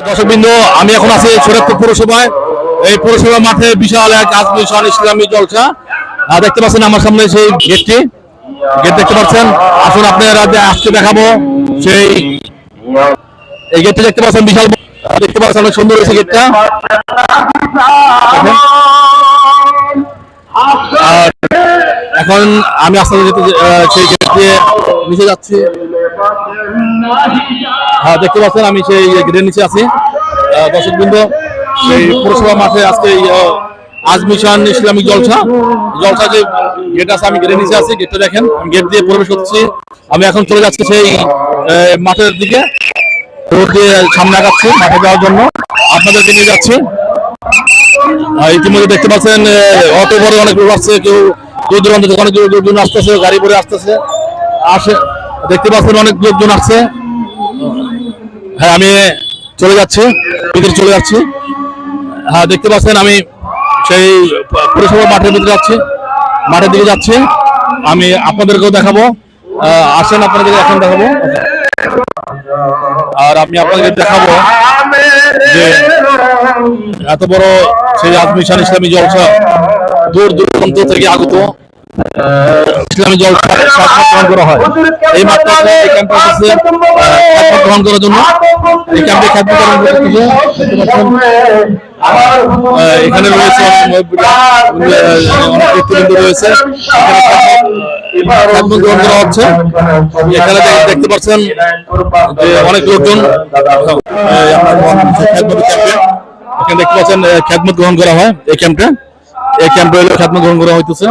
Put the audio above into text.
দর্শকবৃন্দ, আমি এখন আছি শরীয়তপুর পৌরসভায়। এই পৌরসভা মাঠে বিশাল এক আজমি শান ইসলামী জলসা দেখতে পাচ্ছেন। আমার সামনে সেই গেট দেখতে পাচ্ছেন। আসুন আপনারা আজকে দেখাবো সেই এই গেটটি দেখতে পাচ্ছেন, বিশাল দেখতে পাচ্ছেন, অনেক সুন্দর হয়েছে গেটটা। আর এখন আমি আস্তে আস্তে সেই গেট দিয়ে নিচে যাচ্ছি। হ্যাঁ, দেখতে পাচ্ছেন আমি সেই গেটের নিচে আছি। দর্শকবৃন্দ, এই পৌরসভা মাঠে আজকে আজমি শান ইসলামিক জলসা যে গেট আছে, আমি গেটের নিচে আছি। গেটটা দেখেন, আমি গেট দিয়ে প্রবেশ করছি। আমি এখন চলে যাচ্ছি সেই মাঠের দিকে, রোড দিয়ে সামনে আগাচ্ছি মাঠে যাওয়ার জন্য, আপনাদেরকে নিয়ে যাচ্ছি। ইতিমধ্যে দেখতে পাচ্ছেন অটো বড় অনেক লোক আসছে, কেউ দূর দূরান্ত থেকে অনেক লোকজন আসতেছে, গাড়ি ভরে আসতেছে আসে, দেখতে পাচ্ছেন অনেক লোকজন আসছে। হ্যাঁ, আমি চলে যাচ্ছি, ভিতরে চলে যাচ্ছি। হ্যাঁ, দেখতে পাচ্ছেন আমি সেই পৌরসভা মাঠের ভিতরে যাচ্ছি, মাঠের দিকে যাচ্ছি। আমি আপনাদেরকেও দেখাবো, আসেন আপনাদের এখন দেখাবো। আর আমি আপনাদের দেখাবো যে এত বড় সেই আজমি শান ইসলামী জলসা, দূর দূরান্ত থেকে আগত ইসলামী জলসা গ্রহণ করা হয়। এই মাঠটা এই ক্যাম্পে এসেছে গ্রহণ করার জন্য। এই ক্যাম্পে খ্যাতমত গ্রহণ করতেছে। এখানে রয়েছে অনেক ব্যক্তিবৃন্দ রয়েছে, খ্যাতমত গ্রহণ করা হচ্ছে। এখানে দেখতে পাচ্ছেন যে অনেক লোকজন এখানে দেখতে পাচ্ছেন খ্যাতমত গ্রহণ করা হয়। এই ক্যাম্পে খ্যাতমত গ্রহণ করা হইতেছে।